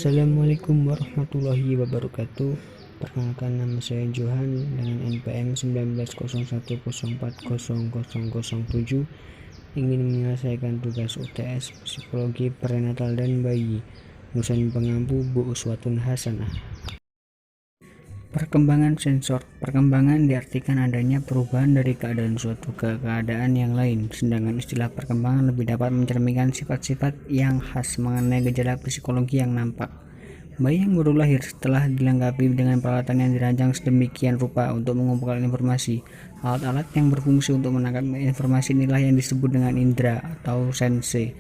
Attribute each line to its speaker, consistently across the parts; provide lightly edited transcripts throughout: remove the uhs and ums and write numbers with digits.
Speaker 1: Assalamualaikum warahmatullahi wabarakatuh. Perkenalkan, nama saya Johan dengan NPM 1901040007, ingin menyelesaikan tugas UTS Psikologi Prenatal dan Bayi, lulusan pengampu Bu Uswatun Hasanah. Perkembangan sensor. Perkembangan diartikan adanya perubahan dari keadaan suatu ke keadaan yang lain, sedangkan istilah perkembangan lebih dapat mencerminkan sifat-sifat yang khas mengenai gejala psikologi yang nampak. Bayi yang baru lahir setelah dilengkapi dengan peralatan yang dirancang sedemikian rupa untuk mengumpulkan informasi. Alat-alat yang berfungsi untuk menangkap informasi inilah yang disebut dengan indera atau sense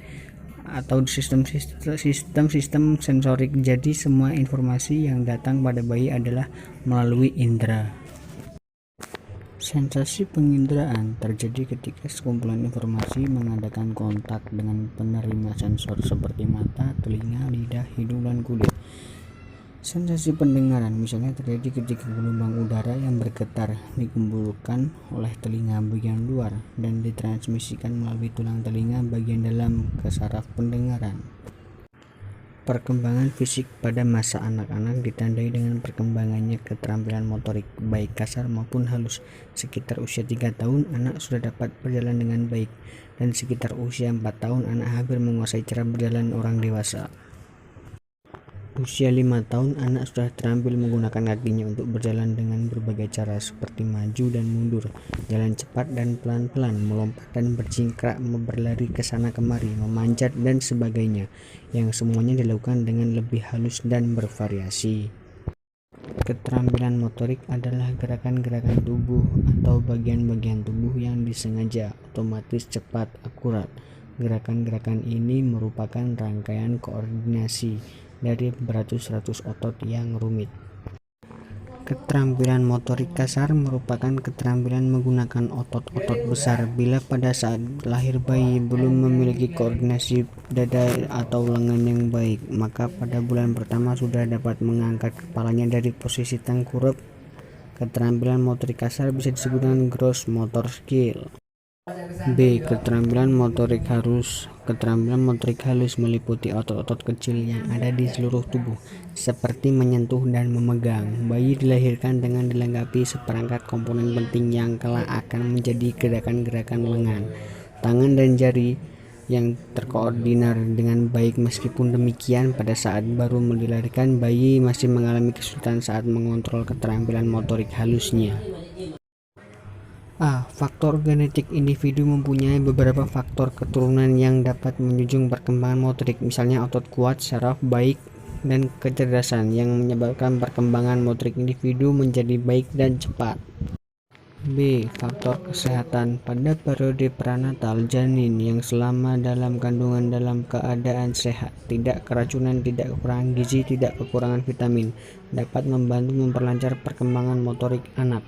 Speaker 1: atau sistem sensorik. Jadi semua informasi yang datang pada bayi adalah melalui indera. Sensasi penginderaan terjadi ketika sekumpulan informasi mengadakan kontak dengan penerima sensor seperti mata, telinga, lidah, hidung, dan kulit. Sensasi pendengaran misalnya terjadi ketika gelombang udara yang bergetar dikumpulkan oleh telinga bagian luar dan ditransmisikan melalui tulang telinga bagian dalam ke saraf pendengaran. Perkembangan fisik pada masa anak-anak ditandai dengan perkembangannya keterampilan motorik baik kasar maupun halus. Sekitar usia 3 tahun anak sudah dapat berjalan dengan baik, dan sekitar usia 4 tahun anak hampir menguasai cara berjalan orang dewasa. Usia 5 tahun anak sudah terampil menggunakan kakinya untuk berjalan dengan berbagai cara seperti maju dan mundur, jalan cepat dan pelan-pelan, melompat dan berjingkrak, berlari ke sana kemari, memanjat dan sebagainya, yang semuanya dilakukan dengan lebih halus dan bervariasi. Keterampilan motorik adalah gerakan-gerakan tubuh atau bagian-bagian tubuh yang disengaja, otomatis, cepat, akurat. Gerakan-gerakan ini merupakan rangkaian koordinasi dari beratus-ratus otot yang rumit. Keterampilan motorik kasar merupakan keterampilan menggunakan otot-otot besar. Bila pada saat lahir bayi belum memiliki koordinasi dada atau lengan yang baik, maka pada bulan pertama sudah dapat mengangkat kepalanya dari posisi tengkurap. Keterampilan motorik kasar bisa disebut dengan gross motor skill. B. Keterampilan motorik halus. Keterampilan motorik halus meliputi otot-otot kecil yang ada di seluruh tubuh, seperti menyentuh dan memegang. Bayi dilahirkan dengan dilengkapi seperangkat komponen penting yang kelak akan menjadi gerakan-gerakan lengan, tangan, dan jari yang terkoordinar dengan baik. Meskipun demikian, pada saat baru dilahirkan, bayi masih mengalami kesulitan saat mengontrol keterampilan motorik halusnya. A. Faktor genetik. Individu mempunyai beberapa faktor keturunan yang dapat menjunjung perkembangan motorik, misalnya otot kuat, saraf baik, dan kecerdasan, yang menyebabkan perkembangan motorik individu menjadi baik dan cepat. B. Faktor kesehatan. Pada periode prenatal, janin yang selama dalam kandungan dalam keadaan sehat, tidak keracunan, tidak kekurangan gizi, tidak kekurangan vitamin, dapat membantu memperlancar perkembangan motorik anak.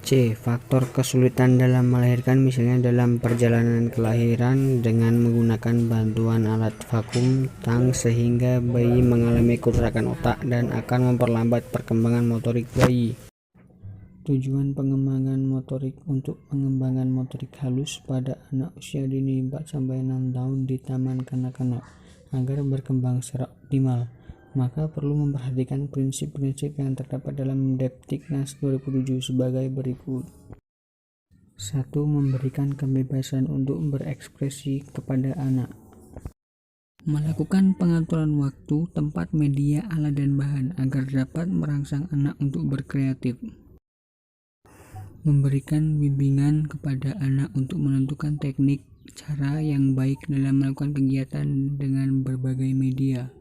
Speaker 1: C. Faktor kesulitan dalam melahirkan, misalnya dalam perjalanan kelahiran dengan menggunakan bantuan alat vakum tang, sehingga bayi mengalami kerusakan otak dan akan memperlambat perkembangan motorik bayi. Tujuan pengembangan motorik. Untuk pengembangan motorik halus pada anak usia dini 4-6 tahun di taman kanak-kanak agar berkembang secara optimal, maka perlu memperhatikan prinsip-prinsip yang terdapat dalam Depdiknas 2007 sebagai berikut. 1. Memberikan kebebasan untuk berekspresi kepada anak. Melakukan pengaturan waktu, tempat, media, alat, dan bahan agar dapat merangsang anak untuk berkreatif. Memberikan bimbingan kepada anak untuk menentukan teknik cara yang baik dalam melakukan kegiatan dengan berbagai media.